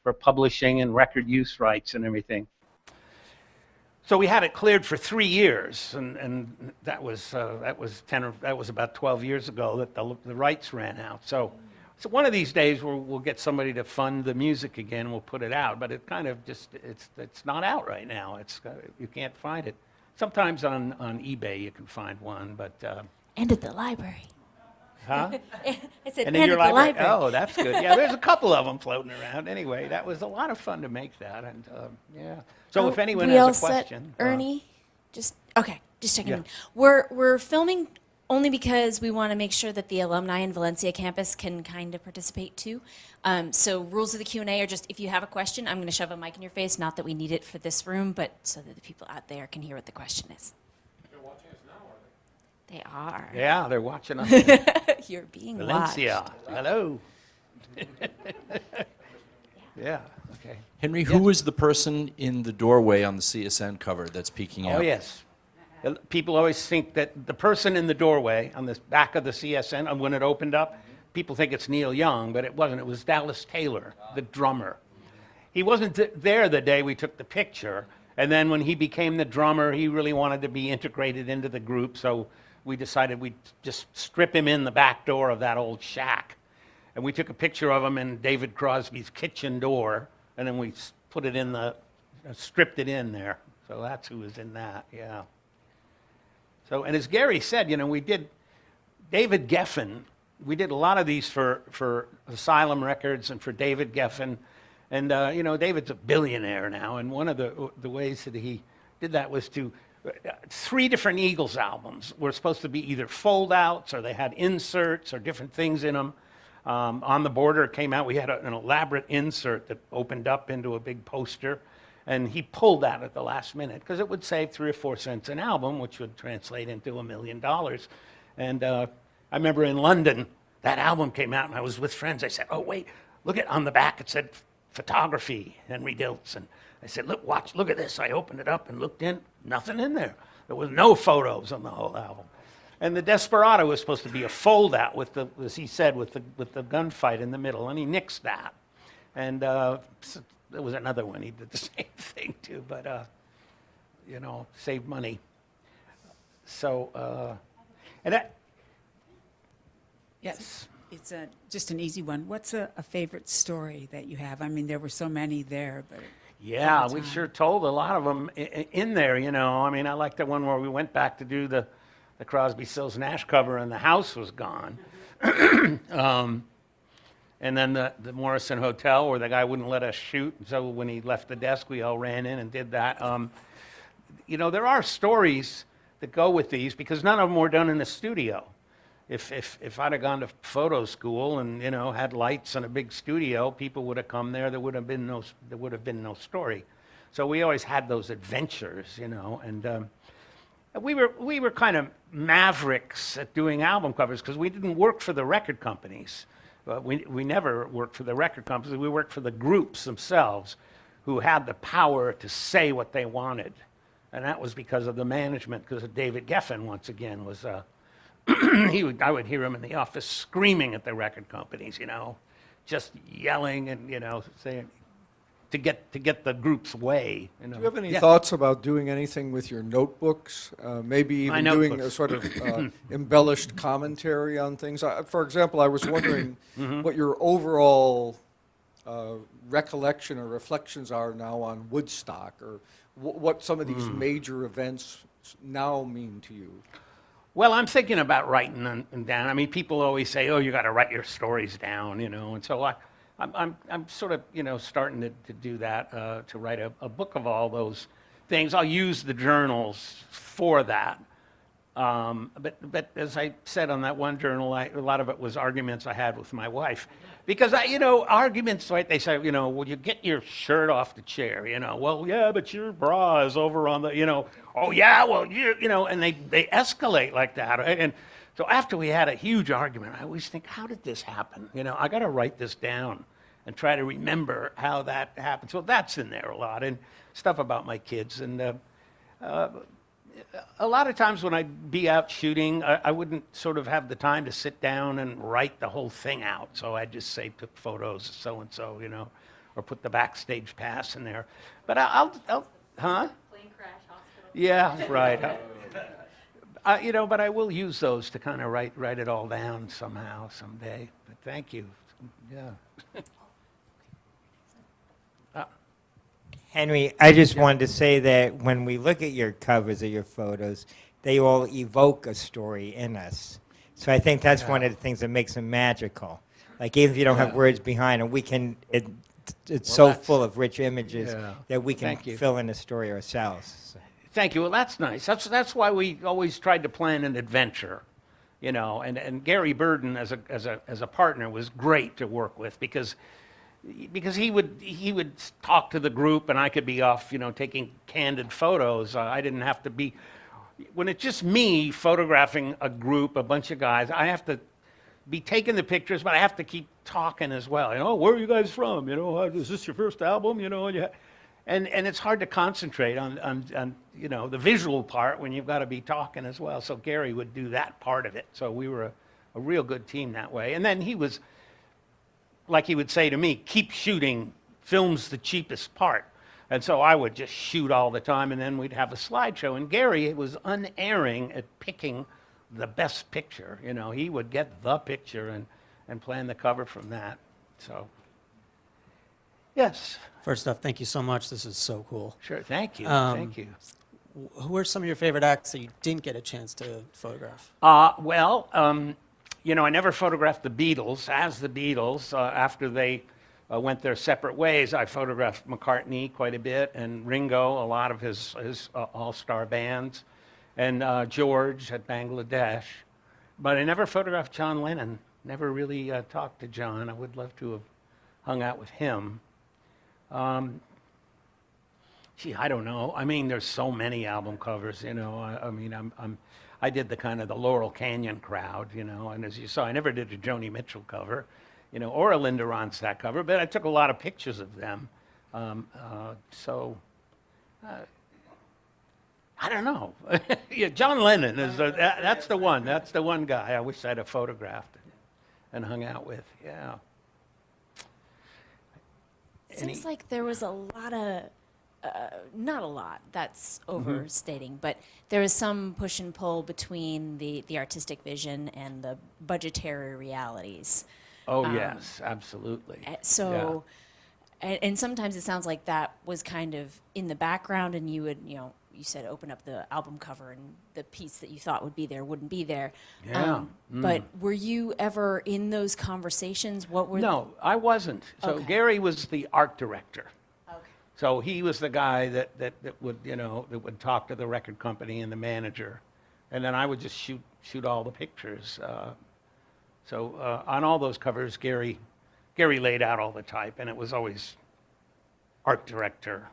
for publishing and record use rights and everything. So we had it cleared for 3 years, and that was about 12 years ago that the rights ran out. So one of these days we'll get somebody to fund the music again, and we'll put it out. But it kind of just it's not out right now. You can't find it. Sometimes on eBay you can find one, but and at the library. Huh? I said, and in your at the library. Oh, that's good. Yeah, there's a couple of them floating around. Anyway, that was a lot of fun to make that, and yeah. So if anyone has a question, Ernie, just checking Yeah. in. We're filming only because we want to make sure that the alumni in Valencia campus can kind of participate too. So rules of the Q&A are just, if you have a question, I'm going to shove a mic in your face. Not that we need it for this room, but so that the people out there can hear what the question is. They're watching us now, are they? They are. Yeah, they're watching us. You're being Valencia, watched. hello. Yeah, okay. Henry, who was the person in the doorway on the CSN cover that's peeking out? Oh, yes. People always think that the person in the doorway on the back of the CSN, when it opened up, people think it's Neil Young, but it wasn't. It was Dallas Taylor, the drummer. He wasn't there the day we took the picture, and then when he became the drummer, he really wanted to be integrated into the group, so we decided we'd just strip him in the back door of that old shack. And we took a picture of him in David Crosby's kitchen door, and then we put it in stripped it in there. So that's who was in that, yeah. So, and as Gary said, we did David Geffen. We did a lot of these for Asylum Records and for David Geffen. And, David's a billionaire now, and one of the ways that he did that was to 3 different Eagles albums were supposed to be either fold-outs or they had inserts or different things in them. On the Border came out, we had an elaborate insert that opened up into a big poster, and he pulled that at the last minute because it would save 3 or 4 cents an album, which would translate into $1 million. And I remember in London, that album came out, and I was with friends. I said, oh, wait, look on the back, it said photography, Henry Diltz. And I said, look at this. I opened it up and looked in, nothing in there. There was no photos on the whole album. And the Desperado was supposed to be a fold-out with as he said, with the gunfight in the middle, and he nixed that. And there was another one, he did the same thing too, but, saved money. So, and that, yes. It's just an easy one. What's a favorite story that you have? I mean, there were so many there, but... Yeah, we sure told a lot of them in there, I mean, I like the one where we went back to do the Crosby, Stills, Nash cover and the house was gone. And then the Morrison Hotel where the guy wouldn't let us shoot. So when he left the desk, we all ran in and did that. There are stories that go with these because none of them were done in the studio. If I'd have gone to photo school and had lights and a big studio, people would have come there. There would have been no story. So we always had those adventures, and we were kind of mavericks at doing album covers because we didn't work for the record companies. We never worked for the record companies. We worked for the groups themselves, who had the power to say what they wanted, and that was because of the management. Because of David Geffen, once again, was. I would hear him in the office screaming at the record companies, just yelling and, saying to get the group's way. Do you have any thoughts about doing anything with your notebooks? Maybe even doing a sort of embellished commentary on things? For example, I was wondering what your overall recollection or reflections are now on Woodstock, or what some of these major events now mean to you. Well, I'm thinking about writing them down. I mean, people always say, "Oh, you got to write your stories down," and so I'm sort of starting to do that, to write a book of all those things. I'll use the journals for that. But as I said on that one journal, a lot of it was arguments I had with my wife, because arguments, right? They say, will you get your shirt off the chair? Well, yeah, but your bra is over on the, oh yeah, well, and they escalate like that, right? And so after we had a huge argument, I always think, how did this happen? I got to write this down and try to remember how that happened. So that's in there a lot, and stuff about my kids. And a lot of times when I'd be out shooting, I wouldn't sort of have the time to sit down and write the whole thing out. So I'd just say, took photos of so-and-so, or put the backstage pass in there. But I'll huh? Plane crash hospital. Yeah, right. But I will use those to kind of write it all down somehow, someday. But thank you. Yeah. Henry, I just wanted to say that when we look at your covers of your photos, they all evoke a story in us. So I think that's one of the things that makes them magical. Like even if you don't have words behind them, it's so full of rich images that we can fill in a story ourselves. Thank you. Well, that's nice. That's why we always tried to plan an adventure, And Gary Burden as a partner was great to work with because he would talk to the group and I could be off, taking candid photos. I didn't have to be. When it's just me photographing a group, a bunch of guys, I have to be taking the pictures, but I have to keep talking as well. Where are you guys from? Is this your first album? And it's hard to concentrate on the visual part when you've got to be talking as well. So Gary would do that part of it. So we were a real good team that way. And then he was, like he would say to me, keep shooting, film's the cheapest part. And so I would just shoot all the time, and then we'd have a slideshow. And Gary was unerring at picking the best picture. He would get the picture and plan the cover from that. So, yes. First off, thank you so much. This is so cool. Sure, thank you. Thank you. Who are some of your favorite acts that you didn't get a chance to photograph? I never photographed the Beatles as the Beatles. After they went their separate ways, I photographed McCartney quite a bit, and Ringo, a lot of his all-star bands, and George at Bangladesh. But I never photographed John Lennon. Never really talked to John. I would love to have hung out with him. I don't know. There's so many album covers, I did the kind of the Laurel Canyon crowd, and as you saw, I never did a Joni Mitchell cover, or a Linda Ronstadt cover, but I took a lot of pictures of them. I don't know. John Lennon is that's the one. That's the one guy I wish I'd have photographed and hung out with. Yeah. Seems like there was a lot of, not a lot, that's overstating, but there was some push and pull between the artistic vision and the budgetary realities. Oh, yes, absolutely. So, and sometimes it sounds like that was kind of in the background, and you would, you said open up the album cover and the piece that you thought would be there wouldn't be there. Yeah. But were you ever in those conversations? No, I wasn't. So Okay. Gary was the art director. Okay. So he was the guy that would, that would talk to the record company and the manager. And then I would just shoot all the pictures. On all those covers, Gary laid out all the type, and it was always art director,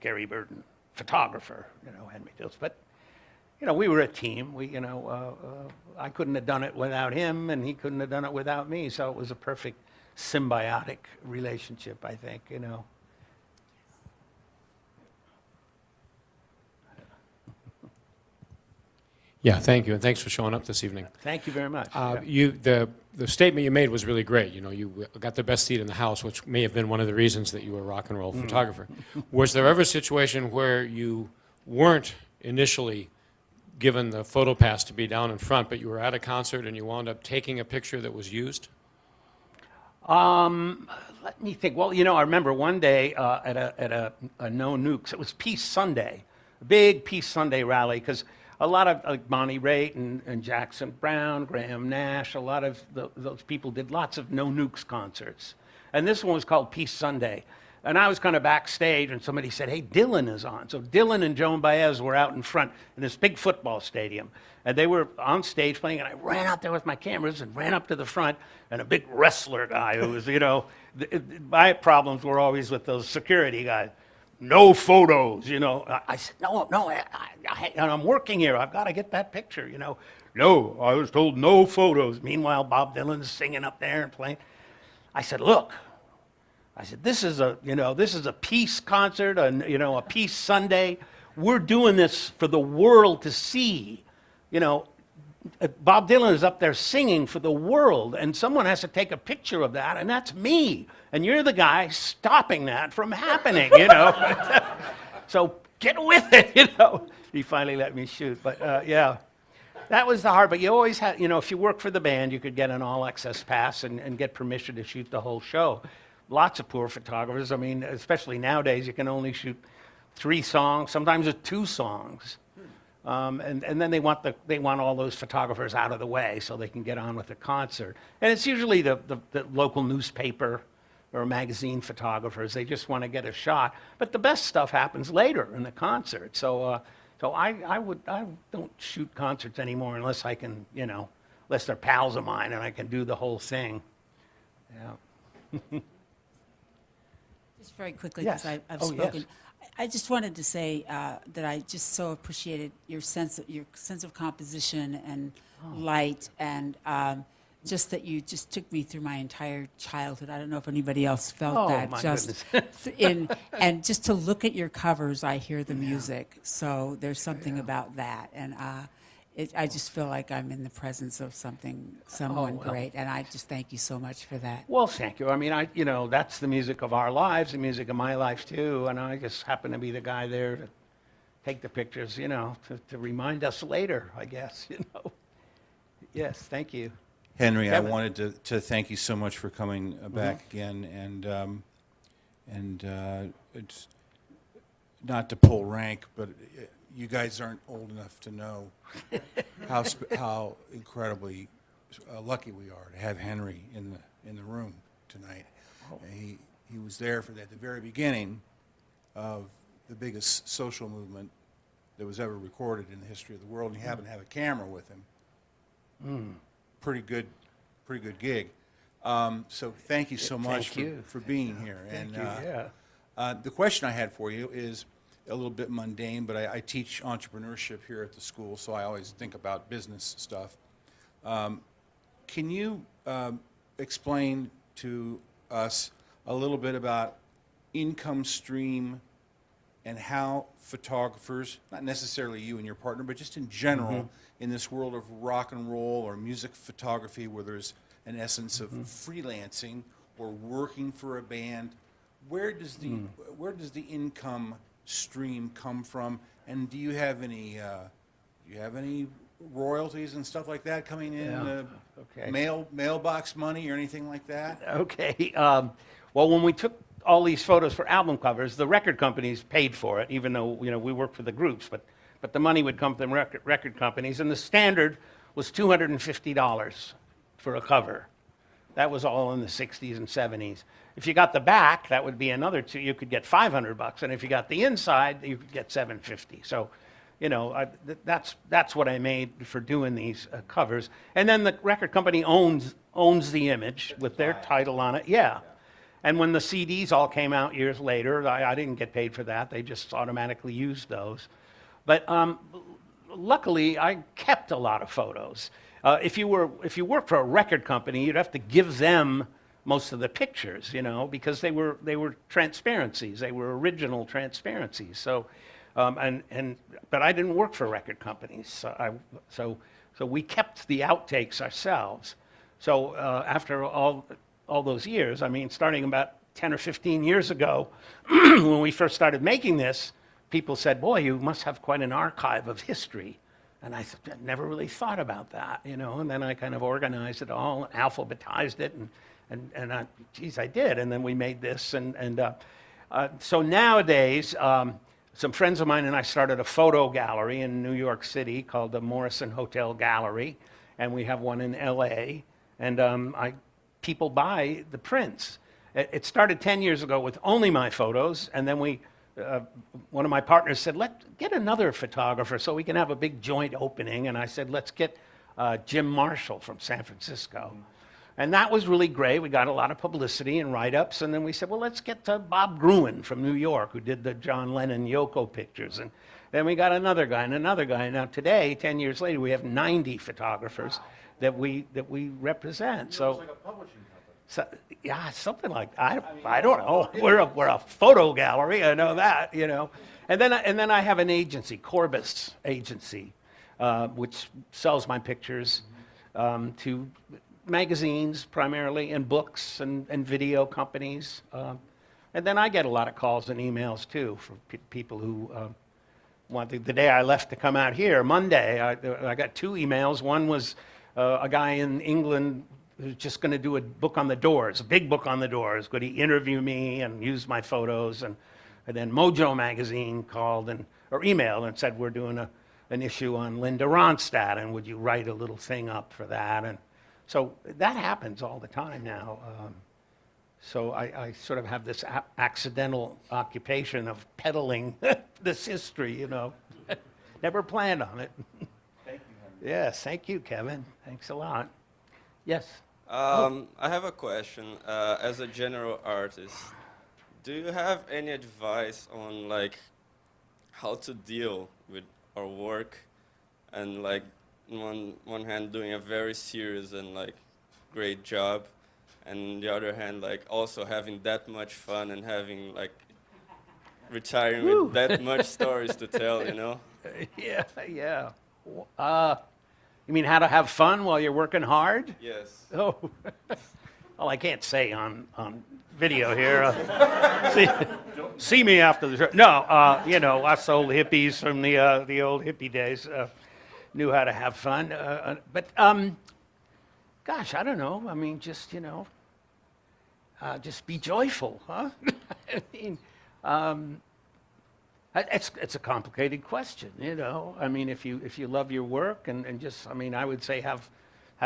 Gary Burden, photographer, Henry Diltz. But, we were a team. I couldn't have done it without him, and he couldn't have done it without me. So it was a perfect symbiotic relationship, I think, Yeah, thank you, and thanks for showing up this evening. Thank you very much. The statement you made was really great. You got the best seat in the house, which may have been one of the reasons that you were a rock and roll photographer. Was there ever a situation where you weren't initially given the photo pass to be down in front, but you were at a concert and you wound up taking a picture that was used? Let me think. Well, I remember one day at a No Nukes. It was Peace Sunday, a big Peace Sunday rally, because a lot of like Bonnie Raitt and Jackson Browne, Graham Nash, a lot of those people did lots of No Nukes concerts. And this one was called Peace Sunday. And I was kind of backstage, and somebody said, hey, Dylan is on. So Dylan and Joan Baez were out in front in this big football stadium. And they were on stage playing, and I ran out there with my cameras and ran up to the front, and a big wrestler guy who was, my problems were always with those security guys. No photos, I said, no, I'm working here. I've got to get that picture, No, I was told no photos. Meanwhile, Bob Dylan's singing up there and playing. I said, look, this is a peace concert, a peace Sunday. We're doing this for the world to see. Bob Dylan is up there singing for the world, and someone has to take a picture of that, and that's me. And you're the guy stopping that from happening, you know. So get with it, you know. He finally let me shoot, but yeah. That was the hard, but you always had, you know, if you work for the band, you could get an all-access pass and get permission to shoot the whole show. Lots of poor photographers. I mean, especially nowadays, you can only shoot 3 songs, sometimes it's 2 songs. And then they want all those photographers out of the way so they can get on with the concert. And it's usually the local newspaper or magazine photographers. They just want to get a shot. But the best stuff happens later in the concert. So I don't shoot concerts anymore unless I can, you know, unless they're pals of mine and I can do the whole thing. Yeah. Just very quickly, Yes. because I've Oh, spoken. yes. I just wanted to say that I just so appreciated your sense of composition and light, and just that you just took me through my entire childhood. I don't know if anybody else felt Oh, that. my Just goodness. and just to look at your covers, I hear the music. So there's something about that, and I just feel like I'm in the presence of someone well. great, and I just thank you so much for that. Well, thank you. I mean, you know, that's the music of our lives, the music of my life too, and I just happen to be the guy there to take the pictures, you know, to remind us later, I guess, you know. Yes, thank you. Henry, Kevin. I wanted to thank you so much for coming back again, and it's not to pull rank, but you guys aren't old enough to know how incredibly lucky we are to have Henry in the room tonight. He was there for at the very beginning of the biggest social movement that was ever recorded in the history of the world, and he happened to have a camera with him. Pretty good gig. So thank you so much for being here. Thank you, yeah. The question I had for you is a little bit mundane, but I teach entrepreneurship here at the school, so I always think about business stuff. Can you explain to us a little bit about income stream and how photographers, not necessarily you and your partner, but just in general, in this world of rock and roll or music photography where there's an essence of freelancing or working for a band, where does the income stream come from, and do you have any royalties and stuff like that coming in, Okay. mailbox money or anything like that? Okay. Well, when we took all these photos for album covers, the record companies paid for it, even though, you know, we worked for the groups, but the money would come from the record companies, and the standard was $250 for a cover. That was all in the 60s and 70s. If you got the back, that would be another you could get $500, and if you got the inside, you could get $750. So, you know, that's what I made for doing these covers. And then the record company owns the image with their title on it. Yeah. And when the CDs all came out years later, I didn't get paid for that. They just automatically used those. But luckily, I kept a lot of photos. If you work for a record company, you'd have to give them most of the pictures, you know, because they were transparencies. They were original transparencies. So, but I didn't work for record companies. So we kept the outtakes ourselves. So after all those years, I mean, starting about 10 or 15 years ago, when we first started making this, people said, "Boy, you must have quite an archive of history." And I never really thought about that, you know. And then I kind of organized it all, alphabetized it, and I did. And then we made this, so nowadays, some friends of mine and I started a photo gallery in New York City called the Morrison Hotel Gallery, and we have one in L.A. And people buy the prints. It started 10 years ago with only my photos, and then one of my partners said, "Let's get another photographer so we can have a big joint opening." And I said, "Let's get Jim Marshall from San Francisco." And that was really great. We got a lot of publicity and write-ups. And then we said, well, let's get Bob Gruen from New York, who did the John Lennon Yoko pictures. And then we got another guy and another guy. Now today, 10 years later, we have 90 photographers that we represent. So, like a publishing company. So, yeah, something like that. I don't know. We're a photo gallery. I know that, you know. And then I have an agency, Corbis Agency. which sells my pictures, to magazines primarily, and books and video companies. And then I get a lot of calls and emails too from people who want the day I left to come out here, Monday, I got 2 emails. One was a guy in England who's just going to do a book on the Doors, a big book on the Doors. Could he interview me and use my photos? And then Mojo magazine called or emailed and said, we're doing an issue on Linda Ronstadt, and would you write a little thing up for that? And so that happens all the time now. So I sort of have this accidental occupation of peddling this history, you know. Never planned on it. Thank you, Henry. Yes, thank you, Kevin. Thanks a lot. Yes? I have a question. As a general artist, do you have any advice on like how to deal with our work and like on one hand doing a very serious and like great job, and on the other hand like also having that much fun and having like retiring with that much stories to tell, you know? Yeah. You mean how to have fun while you're working hard? Yes. Oh, well, I can't say on video here. See me after the show. No, you know, us old hippies from the old hippie days knew how to have fun. But gosh, I don't know. I mean, just, you know, just be joyful, huh? I mean, it's a complicated question, you know. I mean, if you love your work and just, I mean, I would say have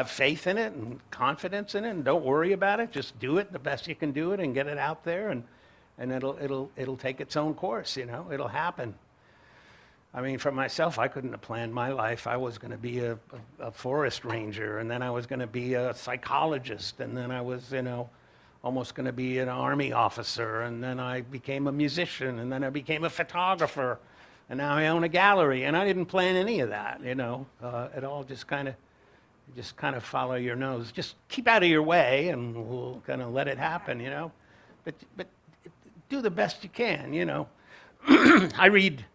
faith in it and confidence in it, and don't worry about it. Just do it the best you can do it and get it out there, and it'll take its own course, you know. It'll happen. I mean, for myself, I couldn't have planned my life. I was going to be a forest ranger, and then I was going to be a psychologist, and then I was, you know, almost going to be an army officer, and then I became a musician, and then I became a photographer, and now I own a gallery, and I didn't plan any of that, you know. It all just kind of follow your nose. Just keep out of your way, and we'll kind of let it happen, you know. But do the best you can, you know. I read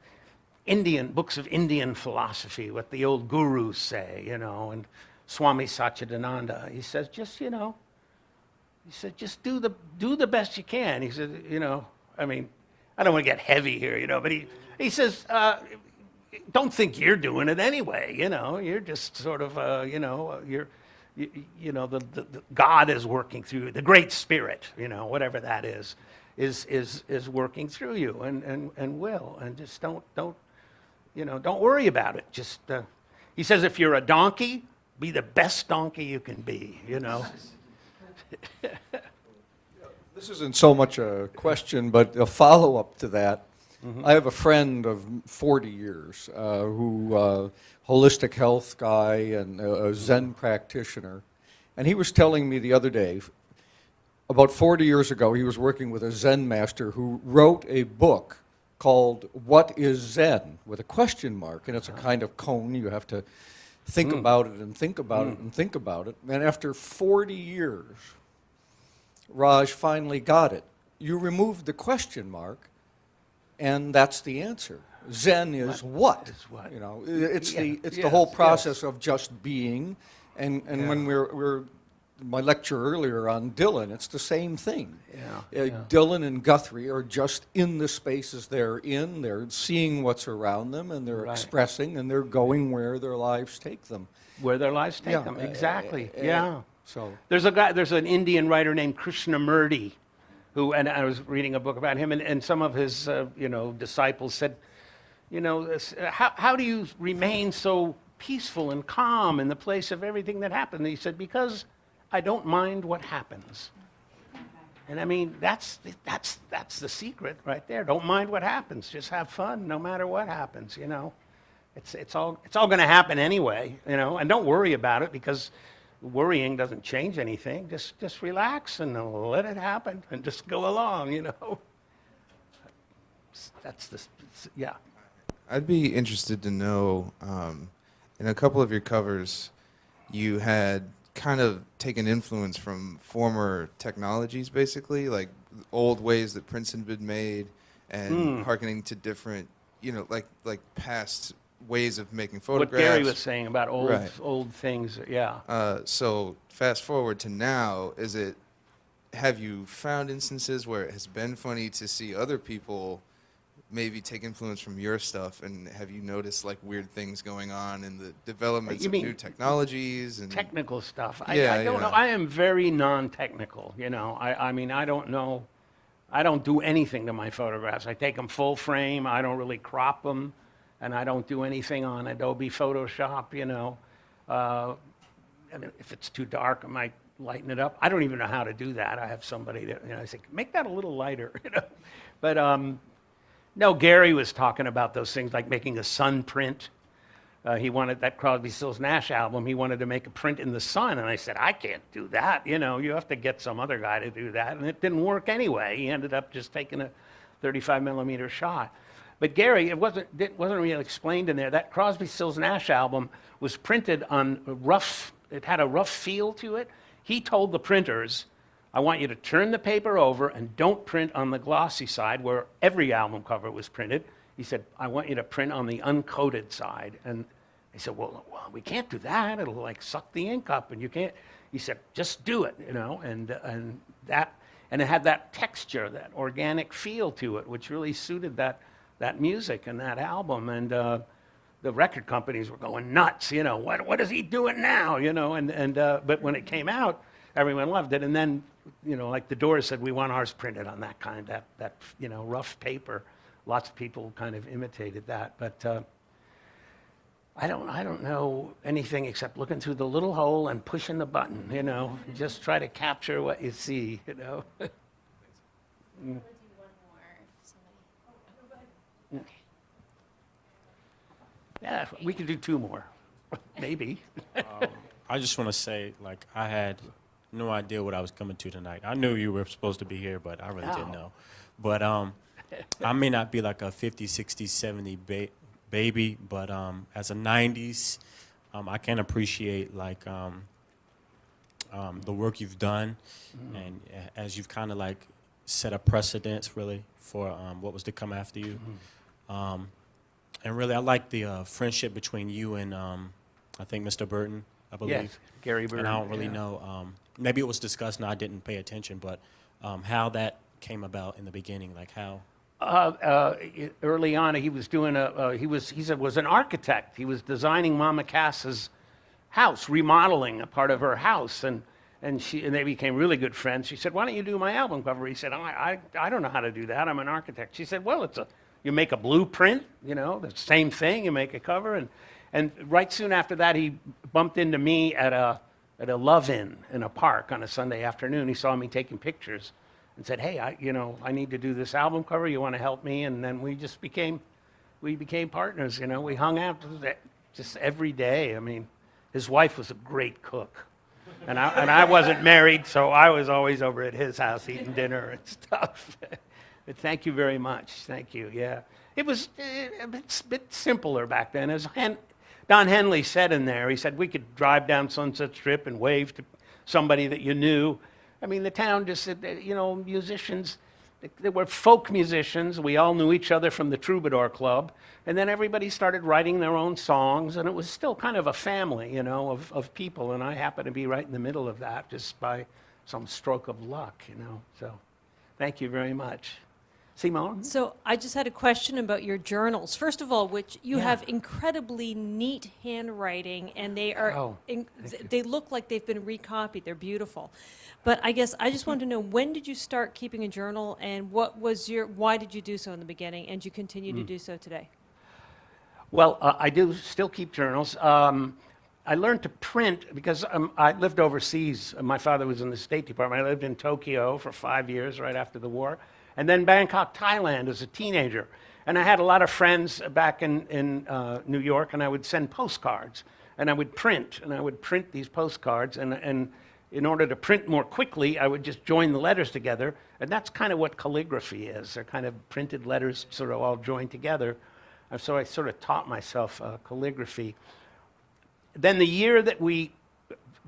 books of Indian philosophy, what the old gurus say, you know, and Swami Satchidananda. He says, just, you know, he said, just do the best you can. He said, you know, I mean, I don't want to get heavy here, you know, but he says, don't think you're doing it anyway, you know. You're just sort of, you know, you know, the God is working through you. The Great Spirit, you know, whatever that is working through you and will. And just don't, you know, don't worry about it. Just, he says, if you're a donkey, be the best donkey you can be, you know. This isn't so much a question, but a follow-up to that. I have a friend of 40 years who holistic health guy and a Zen practitioner. And he was telling me the other day, about 40 years ago, he was working with a Zen master who wrote a book called What is Zen? With a question mark. And it's a kind of cone. You have to think about it and think about it and think about it. And after 40 years, Raj finally got it. You removed the question mark, and that's the answer. Zen is what? You know, it's the whole process of just being. And when we're my lecture earlier on Dylan, it's the same thing. Dylan and Guthrie are just in the spaces they're in. They're seeing what's around them, and they're expressing, and they're going where their lives take them. Where their lives take them, exactly. So there's an Indian writer named Krishnamurti, who, and I was reading a book about him, and some of his you know, disciples said, you know, how do you remain so peaceful and calm in the place of everything that happened? And he said, because I don't mind what happens. And I mean, that's the secret right there. Don't mind what happens. Just have fun no matter what happens, you know. It's all going to happen anyway, you know. And don't worry about it, because worrying doesn't change anything. Just relax and let it happen and just go along, you know. Yeah. I'd be interested to know, in a couple of your covers, you had kind of taken influence from former technologies, basically, like old ways that prints had been made, and hearkening to different, you know, like past ways of making What photographs. Gary was saying about Right. old things, yeah. So fast forward to now, have you found instances where it has been funny to see other people maybe take influence from your stuff, and have you noticed like weird things going on in the developments You of mean new technologies and Technical stuff. Yeah, I don't yeah. know. I am very non-technical, you know. I mean, I don't know. I don't do anything to my photographs. I take them full frame. I don't really crop them, and I don't do anything on Adobe Photoshop, you know. I mean, if it's too dark, I might lighten it up. I don't even know how to do that. I have somebody that, you know, I say, make that a little lighter, you know. But no, Gary was talking about those things like making a sun print. He wanted that Crosby, Stills, Nash album. He wanted to make a print in the sun, and I said, I can't do that. You know, you have to get some other guy to do that, and it didn't work anyway. He ended up just taking a 35 millimeter shot. But Gary, it wasn't really explained in there. That Crosby, Stills, Nash album was printed on rough. It had a rough feel to it. He told the printers, I want you to turn the paper over and don't print on the glossy side where every album cover was printed. He said, I want you to print on the uncoated side. And I said, well, we can't do that. It'll like suck the ink up and you can't. He said, just do it, you know, and it had that texture, that organic feel to it, which really suited that music and that album. And the record companies were going nuts, you know, what is he doing now, you know, but when it came out, everyone loved it. And then, you know, like the Doors said, we want ours printed on that kind, that you know, rough paper. Lots of people kind of imitated that, but I don't know anything except looking through the little hole and pushing the button, you know. Just try to capture what you see, you know. We'll do one more. If somebody... Okay. Yeah, we could do two more, maybe. I just want to say, like, I had no idea what I was coming to tonight. I knew you were supposed to be here, but I really didn't know. But I may not be like a 50, 60, 70 baby, but as a 90s, I can appreciate, like, the work you've done, and as you've kind of, like, set a precedence, really, for what was to come after you. And really, I like the friendship between you and, I think, Mr. Burton, I believe. Yes, Gary Burton. And I don't really know. Maybe it was discussed and I didn't pay attention, but how that came about in the beginning, like how. Early on, he was doing he was an architect. He was designing Mama Cass's house, remodeling a part of her house, and they became really good friends. She said, "Why don't you do my album cover?" He said, "I don't know how to do that. I'm an architect." She said, "Well, you make a blueprint, you know, the same thing. You make a cover." And right soon after that, he bumped into me at a love-in in a park on a Sunday afternoon. He saw me taking pictures and said, "Hey, I need to do this album cover. You want to help me?" And then we became partners. You know, we hung out just every day. I mean, his wife was a great cook, and I wasn't married, so I was always over at his house eating dinner and stuff. But thank you very much. Thank you. Yeah, it was a bit simpler back then. As Don Henley said in there, he said we could drive down Sunset Strip and wave to somebody that you knew. I mean, the town just, you know, musicians, they were folk musicians. We all knew each other from the Troubadour Club. And then everybody started writing their own songs, and it was still kind of a family, you know, of people. And I happen to be right in the middle of that just by some stroke of luck, you know. So thank you very much. Simone? So I just had a question about your journals. First of all, which you have incredibly neat handwriting, and they are they look like they've been recopied. They're beautiful. But I guess I just wanted to know, when did you start keeping a journal, and why did you do so in the beginning, and do you continue to do so today? Well, I do still keep journals. I learned to print because I lived overseas. My father was in the State Department. I lived in Tokyo for 5 years right after the war, and then Bangkok, Thailand as a teenager. And I had a lot of friends back in New York, and I would send postcards, and I would print these postcards, and in order to print more quickly, I would just join the letters together, and that's kind of what calligraphy is. They're kind of printed letters sort of all joined together. And so I sort of taught myself calligraphy. Then the year that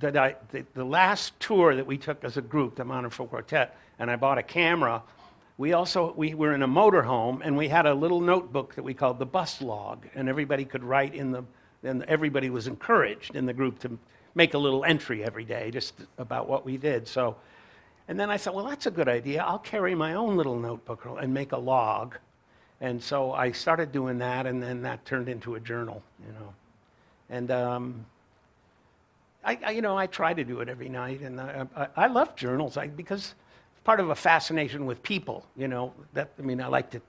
the last tour that we took as a group, the Modern Folk Quartet, and I bought a camera, we were in a motorhome, and we had a little notebook that we called the bus log, and everybody could write and everybody was encouraged in the group to make a little entry every day just about what we did. So, and then I thought, well, that's a good idea. I'll carry my own little notebook and make a log. And so I started doing that, and then that turned into a journal, you know. And I try to do it every night, and I love journals because it's part of a fascination with people, you know. I like to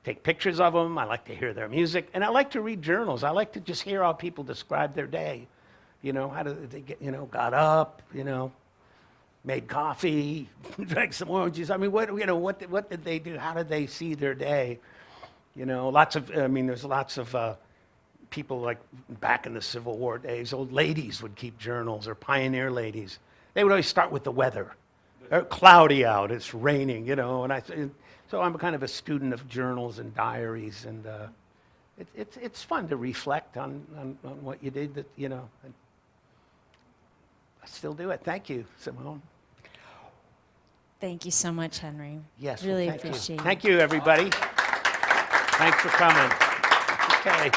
take pictures of them, I like to hear their music, and I like to read journals. I like to just hear how people describe their day. You know, how did they get, you know, got up, you know, made coffee, drank some oranges. I mean, what did they do? How did they see their day? You know, there's lots of people like back in the Civil War days, old ladies would keep journals, or pioneer ladies. They would always start with the weather. Cloudy out, it's raining, you know, so I'm kind of a student of journals and diaries, and it's fun to reflect on what you did, that, you know. I still do it. Thank you, Simone. Thank you so much, Henry. Yes, really well, thank appreciate you. it. Thank you, everybody. Thanks for coming. Okay.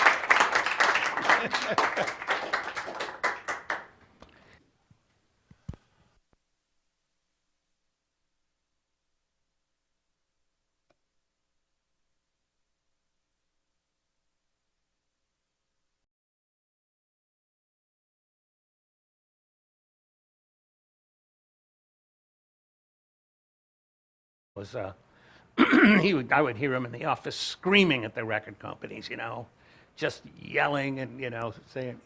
I would hear him in the office screaming at the record companies, you know, just yelling and, you know, saying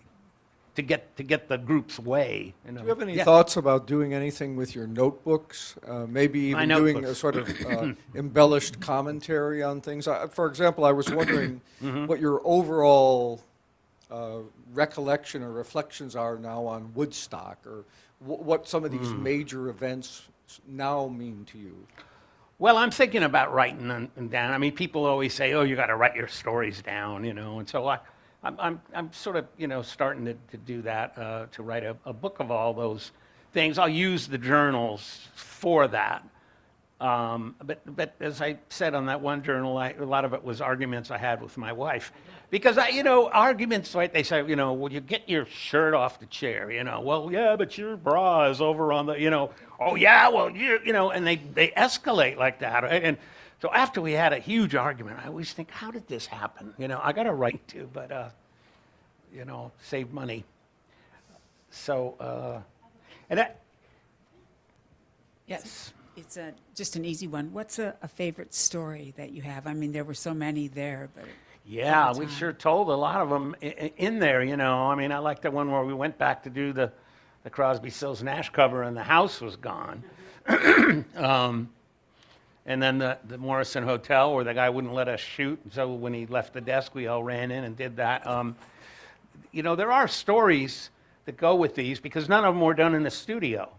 to get the group's way. You know. Do you have any thoughts about doing anything with your notebooks? Maybe even doing a sort of embellished commentary on things? For example, I was wondering what your overall recollection or reflections are now on Woodstock, or what some of these major events now mean to you. Well, I'm thinking about writing them down. I mean, people always say, "Oh, you got to write your stories down," you know, and so I'm sort of, you know, starting to do that, to write a book of all those things. I'll use the journals for that. But as I said on that one journal, a lot of it was arguments I had with my wife. Because, arguments, right, they say, you know, well, you get your shirt off the chair, you know. Well, yeah, but your bra is over on the, you know. Oh, yeah, well, you know, and they escalate like that. Right? And so after we had a huge argument, I always think, how did this happen? You know, I got a right to, but, you know, save money. So, and that, yes. It's just an easy one. What's a favorite story that you have? I mean, there were so many there, but... Yeah, we sure told a lot of them in there, you know. I mean, I like the one where we went back to do the Crosby, Stills, Nash cover, and the house was gone. And then the Morrison Hotel, where the guy wouldn't let us shoot. So when he left the desk, we all ran in and did that. You know, there are stories that go with these, because none of them were done in the studio.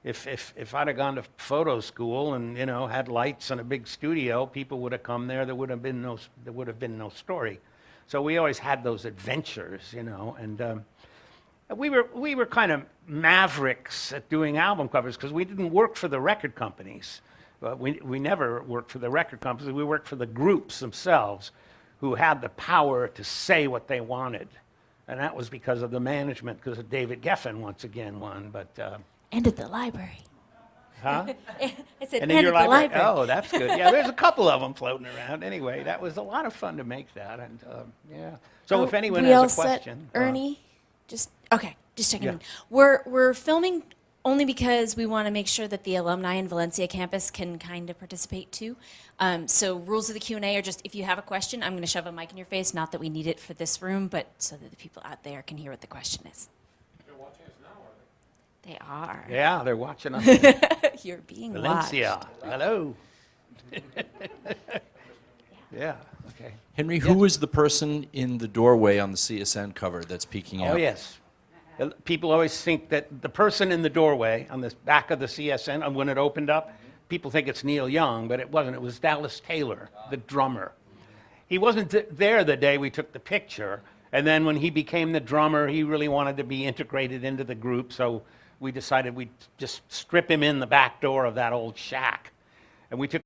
If I'd have gone to photo school and, you know, had lights and a big studio, people would have come there. There would have been no story. So we always had those adventures, you know. And we were kind of mavericks at doing album covers, because we didn't work for the record companies. We never worked for the record companies. We worked for the groups themselves, who had the power to say what they wanted. And that was because of the management, because of David Geffen once again won, but. And at the library. Huh? I said, and and in your at the library. Oh, that's good. Yeah, there's a couple of them floating around. Anyway, that was a lot of fun to make that, and yeah. So if anyone has a question, Ernie, just checking Yeah. in. We're filming only because we want to make sure that the alumni in Valencia campus can kind of participate too. So rules of the Q&A are just, if you have a question, I'm going to shove a mic in your face. Not that we need it for this room, but so that the people out there can hear what the question is. They are. Yeah, they're watching us. You're being Valencia. watched. Hello. Yeah, okay. Henry, who is the person in the doorway on the CSN cover that's peeking out? Oh, yes. People always think that the person in the doorway on the back of the CSN, when it opened up, people think it's Neil Young, but it wasn't. It was Dallas Taylor, the drummer. He wasn't there the day we took the picture, and then when he became the drummer, he really wanted to be integrated into the group, so we decided we'd just strip him in the back door of that old shack. And we took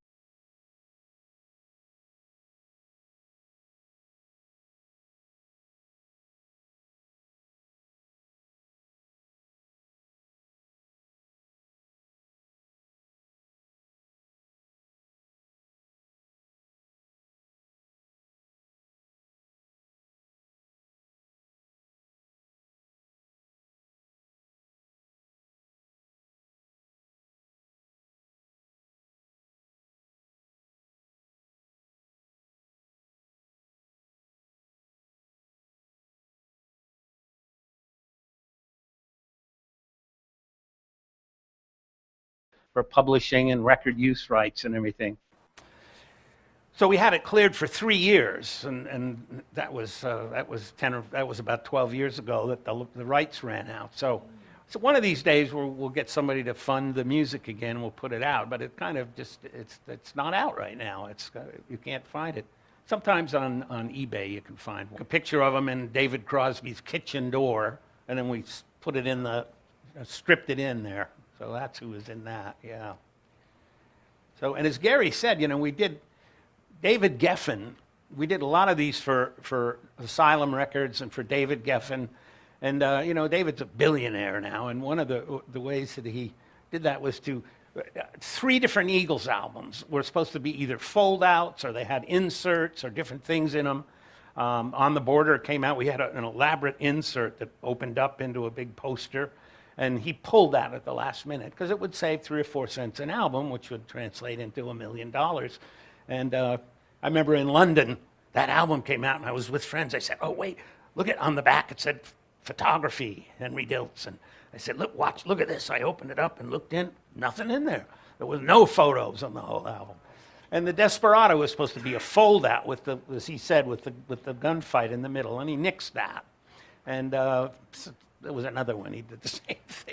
for publishing and record use rights and everything. So we had it cleared for 3 years, and that was about 12 years ago that the rights ran out. So one of these days we'll get somebody to fund the music again. We'll put it out, but it kind of just it's not out right now. You can't find it. Sometimes on eBay you can find a picture of him in David Crosby's kitchen door, and then we put it in stripped it in there. So that's who was in that. Yeah. So, and as Gary said, we did. David Geffen, we did a lot of these for Asylum Records and for David Geffen. And, David's a billionaire now, and one of the ways that he did that was to 3 different Eagles albums were supposed to be either fold-outs or they had inserts or different things in them. On the Border came out, we had an elaborate insert that opened up into a big poster, and he pulled that at the last minute because it would save 3 or 4 cents an album, which would translate into $1 million. And I remember in London, that album came out, and I was with friends. I said, oh, wait, look on the back. It said photography, Henry Diltz. And I said, look at this. I opened it up and looked in. Nothing in there. There was no photos on the whole album. And the Desperado was supposed to be a fold-out with as he said, with the gunfight in the middle, and he nixed that. And there was another one. He did the same thing.